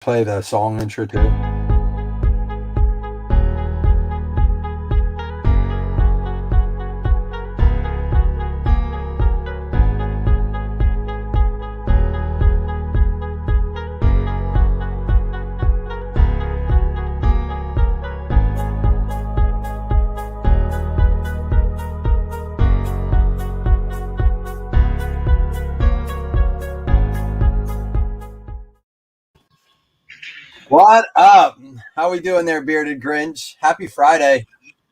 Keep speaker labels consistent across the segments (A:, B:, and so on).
A: Play the song intro too. What up? How we doing there, Bearded Grinch? Happy Friday.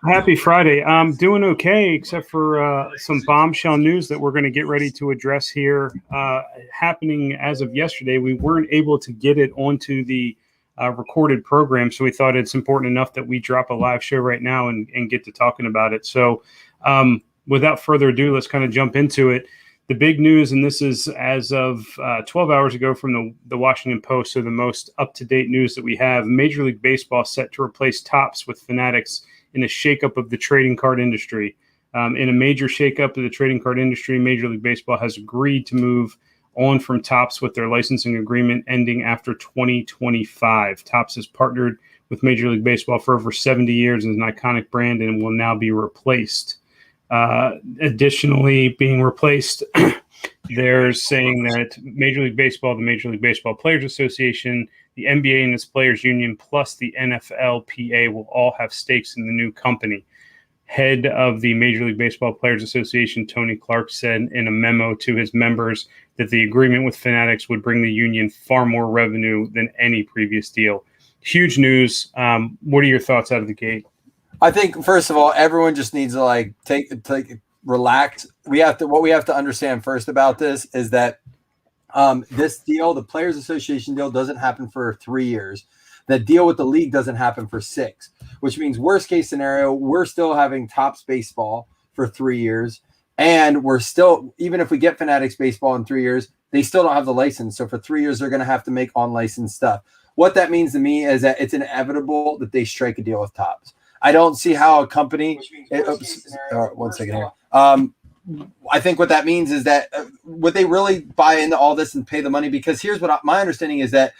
B: Happy Friday. I'm doing okay, except for some bombshell news that we're going to get ready to address here. Happening as of yesterday, we weren't able to get it onto the recorded program, so we thought it's important enough that we drop a live show right now and get to talking about it. So without further ado, let's kind of jump into it. The big news, and this is as of 12 hours ago from the Washington Post, so the most up-to-date news that we have, Major League Baseball set to replace Topps with Fanatics in a shakeup of the trading card industry. In a major shakeup of the trading card industry, Major League Baseball has agreed to move on from Topps with their licensing agreement ending after 2025. Topps has partnered with Major League Baseball for over 70 years as an iconic brand and will now be replaced. Additionally, being replaced, they're saying that Major League Baseball, the Major League Baseball Players Association, the NBA and its players union, plus the NFLPA will all have stakes in the new company. Head of the Major League Baseball Players Association, Tony Clark, said in a memo to his members that the agreement with Fanatics would bring the union far more revenue than any previous deal. Huge news. What are your thoughts out of the gate?
A: I think first of all, everyone just needs to take relax. What we have to understand first about this is that this deal, the Players Association deal, doesn't happen for 3 years. The deal with the league doesn't happen for 6, which means worst case scenario, we're still having Topps baseball for 3 years, and we're still, even if we get Fanatics baseball in 3 years, they still don't have the license. So for 3 years, they're going to have to make on-license stuff. What that means to me is that it's inevitable that they strike a deal with Topps. I don't see how a company. One second here. I think what that means is that would they really buy into all this and pay the money? Because here's what my understanding is that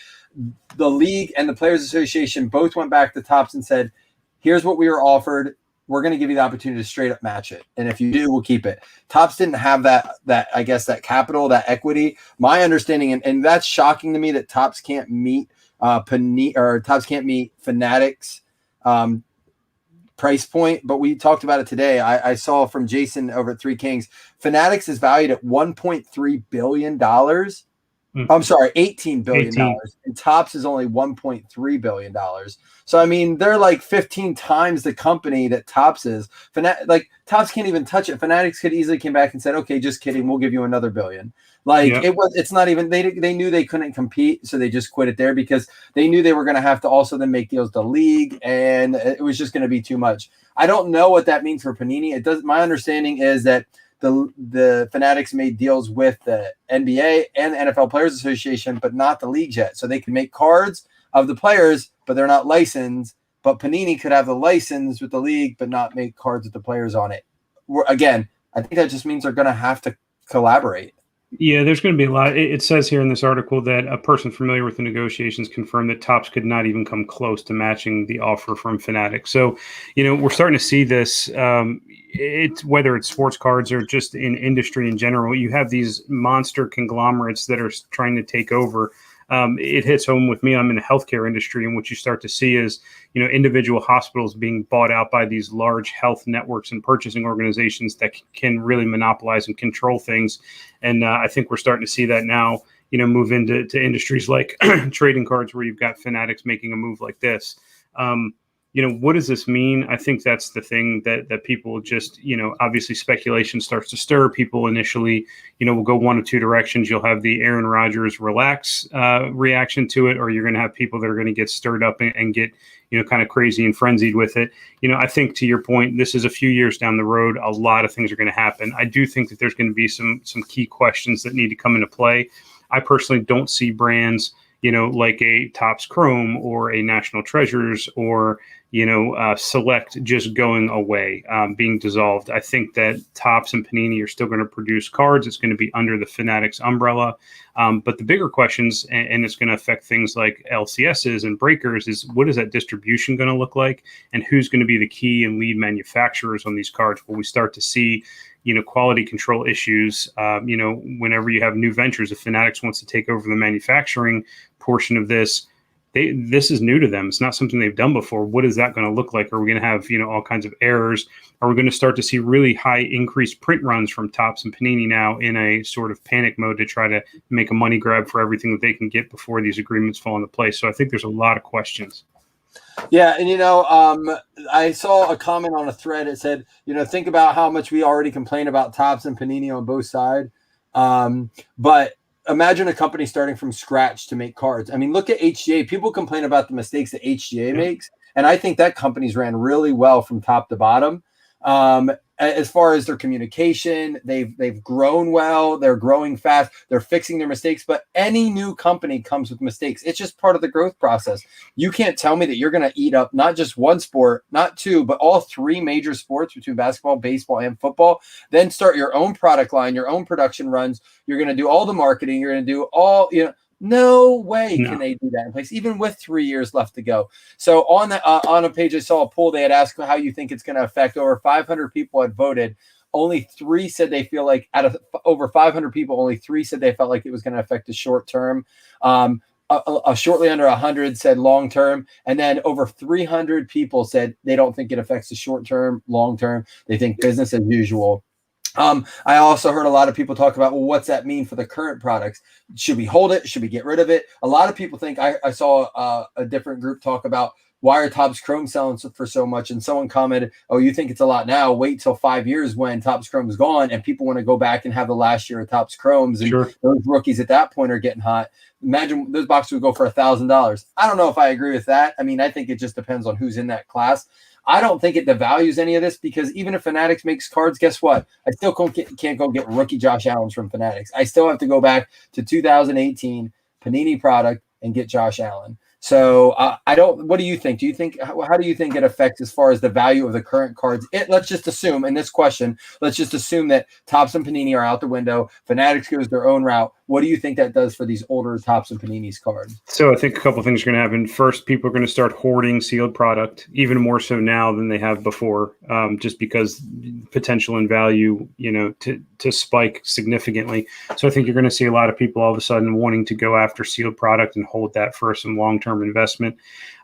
A: the league and the Players Association both went back to Topps and said, "Here's what we were offered. We're going to give you the opportunity to straight up match it, and if you do, we'll keep it." Topps didn't have that I guess that capital, that equity. My understanding, and that's shocking to me that Topps can't meet Panini or Topps can't meet Fanatics. Price point, but we talked about it today. I saw from Jason over at Three Kings, Fanatics is valued at $1.3 billion. I'm sorry, $18 billion. And Topps is only $1.3 billion. So, I mean, they're like 15 times the company that Topps is. Topps can't even touch it. Fanatics could easily came back and said, "Okay, just kidding. We'll give you another $1 billion." It's not even, they knew they couldn't compete. So they just quit it there because they knew they were going to have to also then make deals with the league. And it was just going to be too much. I don't know what that means for Panini. My understanding is that the Fanatics made deals with the NBA and the NFL Players Association, but not the leagues yet. So they can make cards of the players, but they're not licensed. But Panini could have the license with the league, but not make cards with the players on it. Again, I think that just means they're going to have to collaborate.
B: Yeah, there's going to be a lot. It says here in this article that a person familiar with the negotiations confirmed that Topps could not even come close to matching the offer from Fanatics. So, we're starting to see this. It's whether it's sports cards or just in industry in general, you have these monster conglomerates that are trying to take over. It hits home with me. I'm in the healthcare industry, and what you start to see is, individual hospitals being bought out by these large health networks and purchasing organizations that can really monopolize and control things. And I think we're starting to see that now, move into industries like trading cards, where you've got Fanatics making a move like this. What does this mean? I think that's the thing that people just, obviously speculation starts to stir. People initially, will go one of two directions. You'll have the Aaron Rodgers relax reaction to it, or you're going to have people that are going to get stirred up and get, kind of crazy and frenzied with it. I think to your point, this is a few years down the road. A lot of things are going to happen. I do think that there's going to be some key questions that need to come into play. I personally don't see brands, like a Topps Chrome or a National Treasures or, Select just going away, being dissolved. I think that Topps and Panini are still going to produce cards. It's going to be under the Fanatics umbrella. But the bigger questions, and it's going to affect things like LCSs and breakers, is what is that distribution going to look like? And who's going to be the key and lead manufacturers on these cards? Will we start to see quality control issues, whenever you have new ventures? If Fanatics wants to take over the manufacturing portion of this, this is new to them. It's not something they've done before. What is that going to look like? Are we going to have, all kinds of errors? Are we going to start to see really high increased print runs from Topps and Panini now in a sort of panic mode to try to make a money grab for everything that they can get before these agreements fall into place? So I think there's a lot of questions.
A: Yeah, and I saw a comment on a thread. It said, think about how much we already complain about Topps and Panini on both sides. But imagine a company starting from scratch to make cards. I mean, look at HGA. People complain about the mistakes that HGA makes, and I think that company's ran really well from top to bottom. As far as their communication, they've grown well. They're growing fast. They're fixing their mistakes. But any new company comes with mistakes. It's just part of the growth process. You can't tell me that you're going to eat up not just one sport, not two, but all three major sports between basketball, baseball, and football. Then start your own product line, your own production runs. You're going to do all the marketing. You're going to do all, no way can they do that in place, even with 3 years left to go. So on a page, I saw a poll. They had asked how you think it's going to affect. Over 500 people had voted. Only 3 said they feel like, out of over 500 people, only 3 said they felt like it was going to affect the short term. Shortly under 100 said long term, and then over 300 people said they don't think it affects the short term, long term. They think business as usual. I also heard a lot of people talk about, well, what's that mean for the current products? Should we hold it? Should we get rid of it? A lot of people think, I saw a different group talk about, why are Topps Chrome selling for so much? And someone commented, oh, you think it's a lot now? Wait till 5 years when Topps Chrome is gone and people want to go back and have the last year of Topps Chromes. And those rookies at that point are getting hot. Imagine those boxes would go for $1,000. I don't know if I agree with that. I mean, I think it just depends on who's in that class. I don't think it devalues any of this, because even if Fanatics makes cards, guess what? I still can't go get rookie Josh Allen from Fanatics. I still have to go back to 2018 Panini product and get Josh Allen. So what do you think? How do you think it affects as far as the value of the current cards? Let's just assume in this question, that Topps and Panini are out the window. Fanatics goes their own route. What do you think that does for these older Topps and Panini's cards?
B: So I think a couple of things are going to happen. First, people are going to start hoarding sealed product, even more so now than they have before, just because potential and value, to spike significantly. So I think you're going to see a lot of people all of a sudden wanting to go after sealed product and hold that for some long-term investment.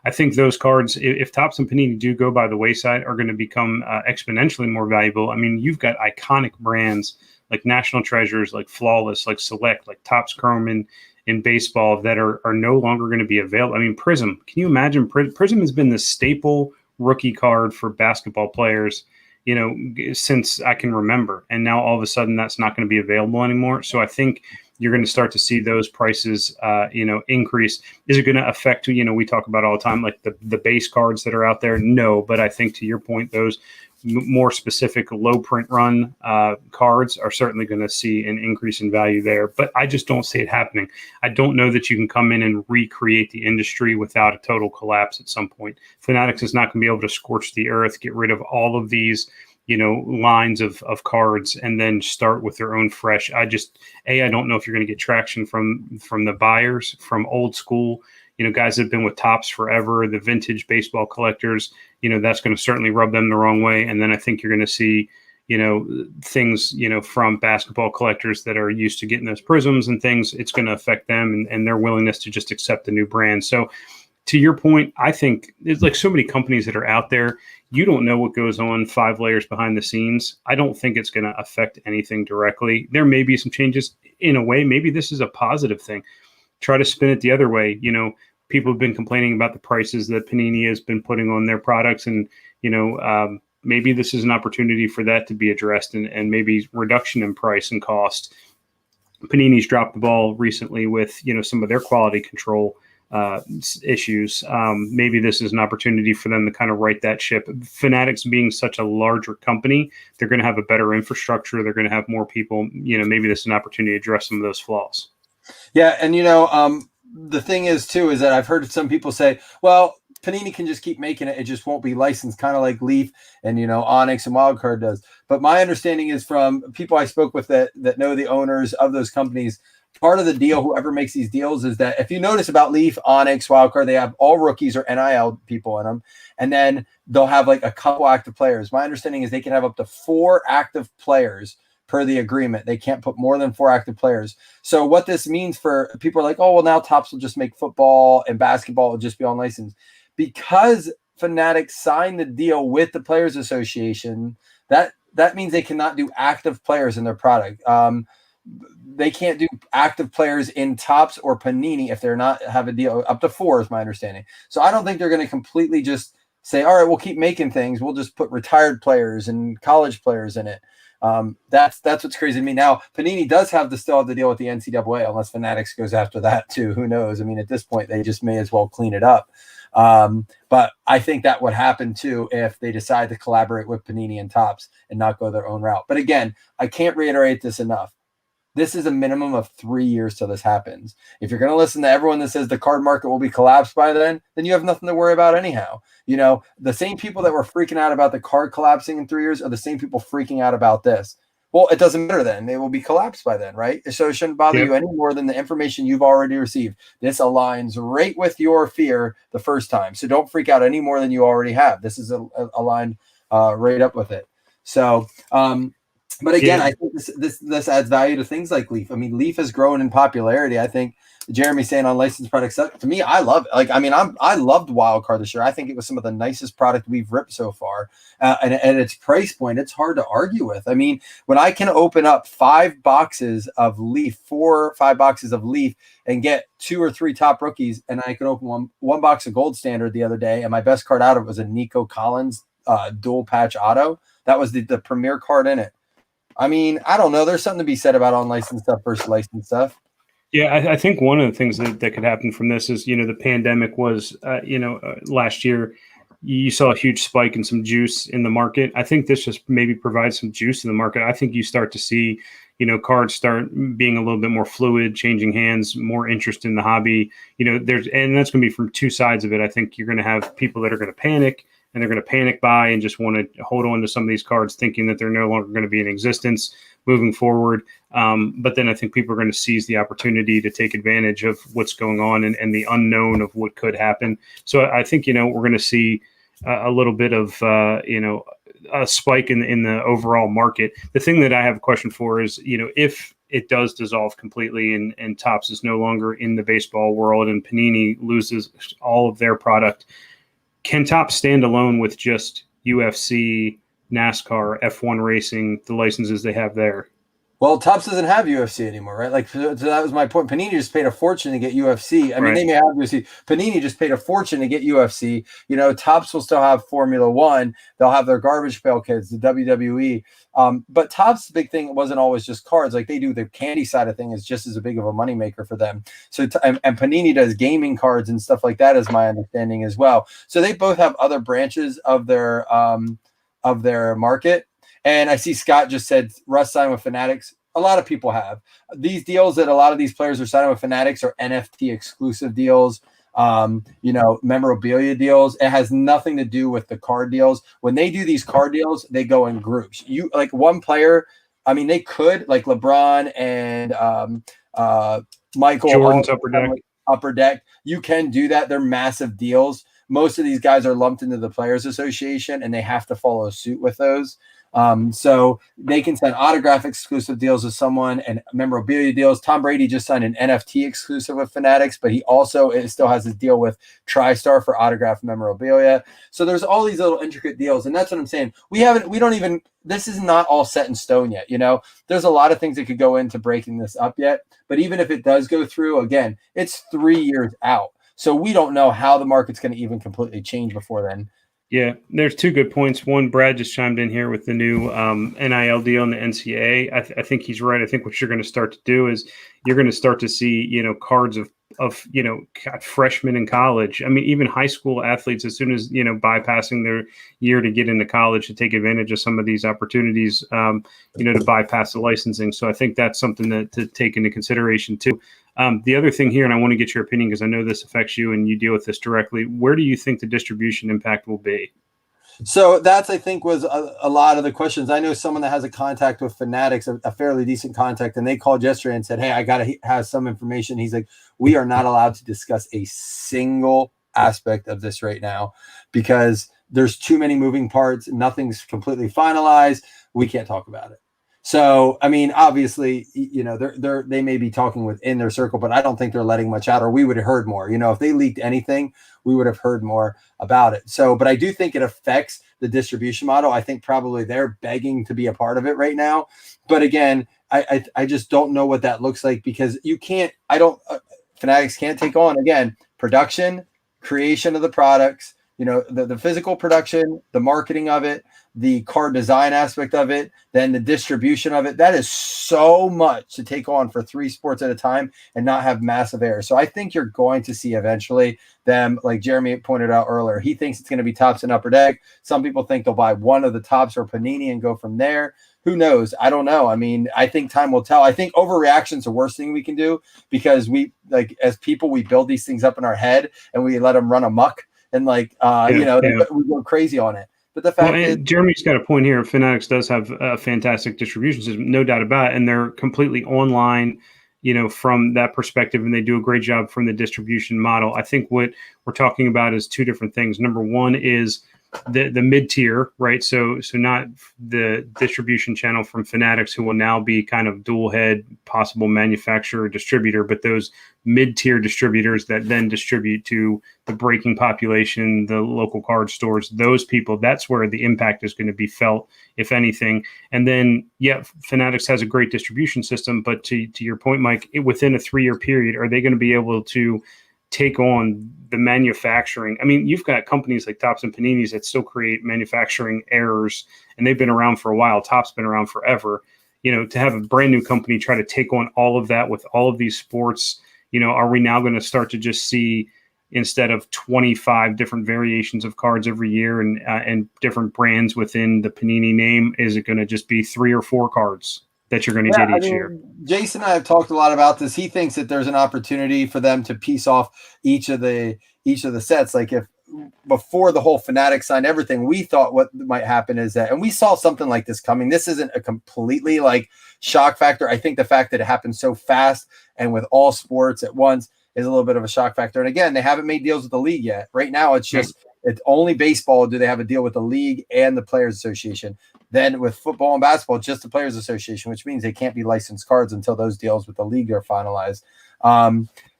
B: I think those cards, if Topps and Panini do go by the wayside, are going to become exponentially more valuable. I mean, you've got iconic brands like National Treasures, like Flawless, like Select, like Topps Chrome in baseball that are no longer going to be available. I mean, Prism, can you imagine? Prism has been the staple rookie card for basketball players, since I can remember. And now all of a sudden that's not going to be available anymore. So I think you're going to start to see those prices, increase. Is it going to affect, we talk about all the time, like the base cards that are out there? No, but I think to your point, those more specific low print run cards are certainly going to see an increase in value there. But I just don't see it happening. I don't know that you can come in and recreate the industry without a total collapse at some point. Fanatics is not going to be able to scorch the earth, get rid of all of these lines of cards and then start with their own fresh. I don't know if you're going to get traction from the buyers, from old school, guys that have been with Topps forever, the vintage baseball collectors, that's going to certainly rub them the wrong way. And then I think you're going to see, things, from basketball collectors that are used to getting those prisms and things. It's going to affect them and their willingness to just accept the new brand. So to your point, I think there's like so many companies that are out there. You don't know what goes on 5 layers behind the scenes. I don't think it's going to affect anything directly. There may be some changes in a way. Maybe this is a positive thing. Try to spin it the other way. People have been complaining about the prices that Panini has been putting on their products. And, maybe this is an opportunity for that to be addressed and maybe reduction in price and cost. Panini's dropped the ball recently with, some of their quality control issues. Maybe this is an opportunity for them to kind of right that ship. Fanatics being such a larger company, they're going to have a better infrastructure. They're going to have more people. Maybe this is an opportunity to address some of those flaws.
A: Yeah, and the thing is too is that I've heard some people say, well, Panini can just keep making it. It just won't be licensed, kind of like Leaf and, Onyx and Wildcard does. But my understanding is from people I spoke with that know the owners of those companies, part of the deal, whoever makes these deals, is that if you notice about Leaf, Onyx, Wildcard, they have all rookies or NIL people in them. And then they'll have like a couple active players. My understanding is they can have up to 4 active players per the agreement. They can't put more than 4 active players. So what this means for people are like, oh, well, now Topps will just make football and basketball will just be on license. Because Fanatics signed the deal with the Players Association, that means they cannot do active players in their product. They can't do active players in Topps or Panini if they're not have a deal. Up to 4 is my understanding. So I don't think they're going to completely just say, all right, we'll keep making things. We'll just put retired players and college players in it. That's what's crazy to me. Now, Panini does still have the deal with the NCAA, unless Fanatics goes after that too. Who knows? I mean, at this point, they just may as well clean it up. But I think that would happen too if they decide to collaborate with Panini and Topps and not go their own route. But again, I can't reiterate this enough. This is a minimum of 3 years till this happens. If you're going to listen to everyone that says the card market will be collapsed by then you have nothing to worry about anyhow. The same people that were freaking out about the card collapsing in 3 years are the same people freaking out about this. Well, it doesn't matter then. They will be collapsed by then, right? So it shouldn't bother you any more than the information you've already received. This aligns right with your fear the first time. So don't freak out any more than you already have. This is aligned right up with it. So, but again, I think this adds value to things like Leaf. I mean, Leaf has grown in popularity. I think Jeremy saying on licensed products, to me, I love it. I loved Wildcard this year. I think it was some of the nicest product we've ripped so far. And at its price point, it's hard to argue with. I mean, when I can open up 5 boxes of Leaf, 4 or 5 boxes of Leaf, and get 2 or 3 top rookies, and I could open one box of Gold Standard the other day, and my best card out of it was a Nico Collins dual patch auto. That was the premier card in it. I mean, I don't know. There's something to be said about unlicensed stuff versus licensed stuff.
B: Yeah, I think one of the things that could happen from this is, the pandemic was, last year, you saw a huge spike in some juice in the market. I think this just maybe provides some juice in the market. I think you start to see, cards start being a little bit more fluid, changing hands, more interest in the hobby. And that's going to be from 2 sides of it. I think you're going to have people that are going to panic, and they're going to panic buy and just want to hold on to some of these cards thinking that they're no longer going to be in existence moving forward. But then I think people are going to seize the opportunity to take advantage of what's going on and the unknown of what could happen. So I think, we're going to see a little bit of, a spike in the overall market. The thing that I have a question for is, if it does dissolve completely and Topps is no longer in the baseball world and Panini loses all of their product, can Topps stand alone with just UFC, NASCAR, F1 racing, the licenses they have there?
A: Well, Topps doesn't have UFC anymore, right? Like, so that was my point. Panini just paid a fortune to get UFC. I mean, they may have UFC. Panini just paid a fortune to get UFC. Topps will still have Formula One. They'll have their garbage pail kids, the WWE. But Topps' big thing wasn't always just cards. Like, they do the candy side of things is just as big of a moneymaker for them. So, and Panini does gaming cards and stuff like that, is my understanding as well. So they both have other branches of their market. And I see Scott just said Russ signed with Fanatics. A lot of people have. These deals that a lot of these players are signing with Fanatics are NFT exclusive deals, memorabilia deals. It has nothing to do with the card deals. When they do these card deals, they go in groups. You like one player, I mean, they could, like LeBron and Michael
B: Jordan's
A: upper deck. You can do that. They're massive deals. Most of these guys are lumped into the Players Association, and they have to follow suit with those. So they can sign autograph exclusive deals with someone and memorabilia deals. Tom Brady just signed an NFT exclusive with Fanatics, but he also still has his deal with TriStar for autograph memorabilia. So there's all these little intricate deals. And that's what I'm saying. This is not all set in stone yet. There's a lot of things that could go into breaking this up yet, but even if it does go through, again, it's 3 years out. So we don't know how the market's going to even completely change before then.
B: Yeah, there's 2 good points. One, Brad just chimed in here with the new NIL deal in the NCAA. I think he's right. I think what you're going to start to do is you're going to start to see, cards of freshmen in college. I mean, even high school athletes, as soon as, bypassing their year to get into college to take advantage of some of these opportunities, to bypass the licensing. So I think that's something to take into consideration too. The other thing here, and I want to get your opinion because I know this affects you and you deal with this directly. Where do you think the distribution impact will be?
A: So that's, I think, was a lot of the questions. I know someone that has a contact with Fanatics, a fairly decent contact, and they called yesterday and said, hey, I got to have some information. He's like, we are not allowed to discuss a single aspect of this right now because there's too many moving parts. Nothing's completely finalized. We can't talk about it. So, I mean, obviously, they may be talking within their circle, but I don't think they're letting much out, or we would have heard more. If they leaked anything, we would have heard more about it. So, but I do think it affects the distribution model. I think probably they're begging to be a part of it right now. But again, I just don't know what that looks like because Fanatics can't take on, again, production, creation of the products, the physical production, the marketing of it, the card design aspect of it, then the distribution of it. That is so much to take on for 3 sports at a time and not have massive errors. So I think you're going to see eventually them, like Jeremy pointed out earlier, he thinks it's going to be Topps and Upper Deck. Some people think they'll buy one of the Topps or Panini and go from there. Who knows? I don't know. I mean, I think time will tell. I think overreaction is the worst thing we can do because as people, we build these things up in our head and we let them run amok and we go crazy on it. But the fact is,
B: Jeremy's got a point here. Fanatics does have a fantastic distribution system, no doubt about it. And they're completely online, from that perspective. And they do a great job from the distribution model. I think what we're talking about is 2 different things. Number one is the mid-tier, right? So not the distribution channel from Fanatics, who will now be kind of dual head, possible manufacturer, distributor, but those mid-tier distributors that then distribute to the breaking population, the local card stores, those people, that's where the impact is going to be felt, if anything. And then, Fanatics has a great distribution system, but to your point, Mike, within a 3-year period, are they going to be able to take on the manufacturing? I mean, you've got companies like Topps and Panini's that still create manufacturing errors, and they've been around for a while. Topps been around forever. To have a brand new company try to take on all of that with all of these sports, are we now going to start to just see, instead of 25 different variations of cards every year and different brands within the Panini name, is it going to just be 3 or 4 cards that you're going to get each year?
A: Jason and I have talked a lot about this. He thinks that there's an opportunity for them to piece off each of the sets. Like if before the whole Fanatics signed everything, we thought what might happen is that, and we saw something like this coming. This isn't a completely shock factor. I think the fact that it happened so fast and with all sports at once is a little bit of a shock factor. And again, they haven't made deals with the league yet. Right now, it's only baseball do they have a deal with the league and the Players Association. Then with football and basketball, just the Players Association, which means they can't be licensed cards until those deals with the league are finalized.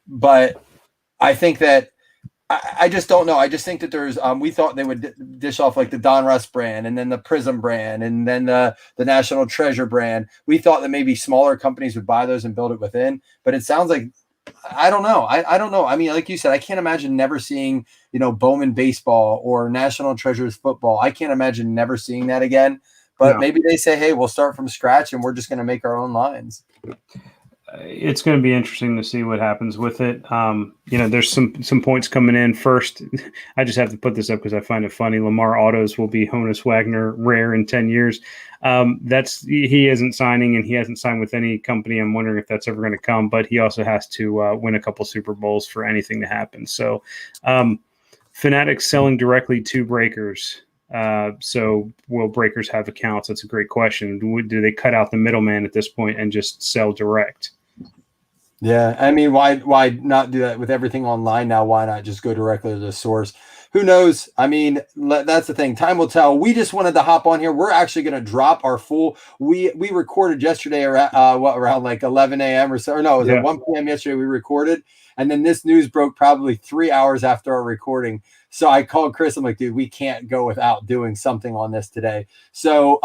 A: But I think that I just don't know. I just think that there's we thought they would dish off like the Don Russ brand and then the Prism brand and then the National Treasure brand. We thought that maybe smaller companies would buy those and build it within, but it sounds like I don't know. I don't know. I mean, like you said, I can't imagine never seeing, Bowman baseball or National Treasures football. I can't imagine never seeing that again. But maybe they say, hey, we'll start from scratch and we're just going to make our own lines.
B: It's going to be interesting to see what happens with it. There's some points coming in. First, I just have to put this up because I find it funny. Lamar Autos will be Honus Wagner rare in 10 years. He isn't signing, and he hasn't signed with any company. I'm wondering if that's ever going to come, but he also has to win a couple Super Bowls for anything to happen. So Fanatics selling directly to breakers. So will breakers have accounts? That's a great question. Do they cut out the middleman at this point and just sell direct?
A: Yeah, I mean, why not do that with everything online now? Why not just go directly to the source? Who knows? I mean, that's the thing. Time will tell. We just wanted to hop on here. We're actually going to drop our full. We recorded yesterday around like 11 a.m. or so. Or no, it was at 1 p.m. yesterday. We recorded, and then this news broke probably 3 hours after our recording. So I called Chris. I'm like, dude, we can't go without doing something on this today. So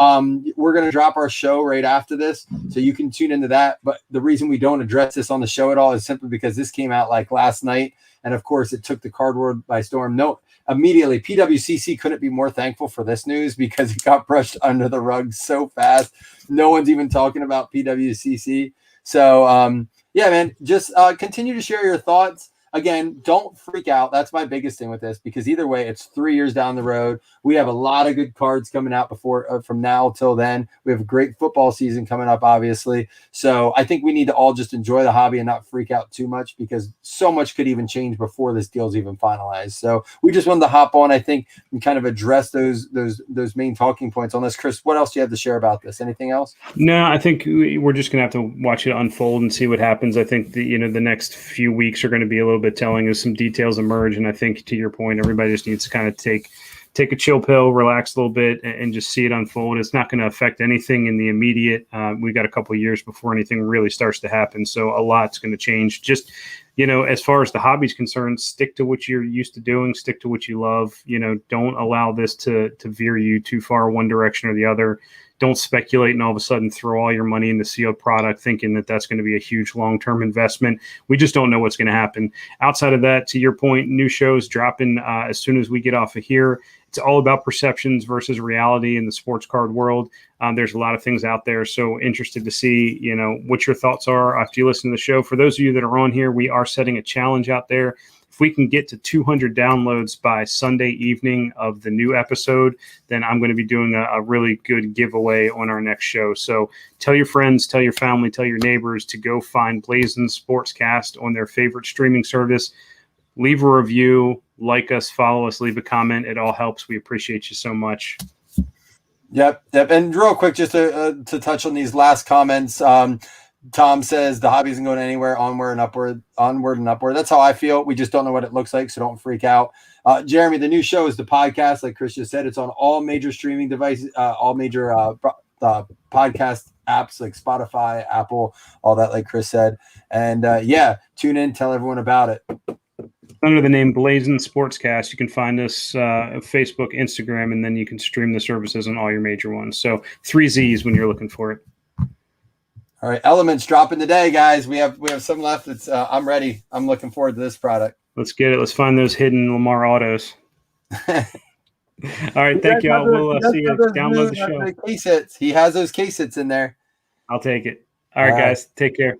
A: we're going to drop our show right after this. So you can tune into that. But the reason we don't address this on the show at all is simply because this came out like last night. And of course, it took the card world by storm. Immediately, PWCC couldn't be more thankful for this news because it got brushed under the rug so fast. No one's even talking about PWCC. So Yeah, man, just continue to share your thoughts. Again, don't freak out. That's my biggest thing with this, because either way, it's 3 years down the road. We have a lot of good cards coming out before from now till then. We have a great football season coming up, obviously. So I think we need to all just enjoy the hobby and not freak out too much, because so much could even change before this deal's even finalized. So we just wanted to hop on, I think, and kind of address those main talking points on this. Chris, what else do you have to share about this? Anything else?
B: No, I think we're just going to have to watch it unfold and see what happens. I think the next few weeks are going to be a little bit telling as some details emerge. And I think, to your point, everybody just needs to kind of take a chill pill, relax a little bit, and just see it unfold. It's not going to affect anything in the immediate. We got a couple of years before anything really starts to happen. So a lot's going to change. Just, as far as the hobby's concerned, stick to what you're used to doing, stick to what you love. Don't allow this to veer you too far one direction or the other. Don't speculate and all of a sudden throw all your money into sealed product thinking that that's going to be a huge long-term investment. We just don't know what's going to happen. Outside of that, to your point, new shows dropping as soon as we get off of here. It's all about perceptions versus reality in the sports card world. There's a lot of things out there. So interested to see, what your thoughts are after you listen to the show. For those of you that are on here, we are setting a challenge out there. If we can get to 200 downloads by Sunday evening of the new episode, then I'm going to be doing a really good giveaway on our next show. So tell your friends, tell your family, tell your neighbors to go find Blazing Sportscast on their favorite streaming service. Leave a review, like us, follow us, leave a comment. It all helps. We appreciate you so much.
A: Yep. And real quick, just to touch on these last comments, Tom says the hobby isn't going anywhere, onward and upward. That's how I feel. We just don't know what it looks like, so don't freak out. Jeremy, the new show is the podcast, like Chris just said. It's on all major streaming devices, all major podcast apps like Spotify, Apple, all that, like Chris said. And tune in, tell everyone about it.
B: Under the name Blazing Sportscast, you can find us Facebook, Instagram, and then you can stream the services on all your major ones. So 3 Z's when you're looking for it.
A: All right, Elements dropping today, guys. We have some left. It's I'm ready. I'm looking forward to this product.
B: Let's get it. Let's find those hidden Lamar autos. All right, thank you all. We'll see you. Download the show.
A: Case hits. He has those case hits in there.
B: I'll take it. All right, guys. Take care.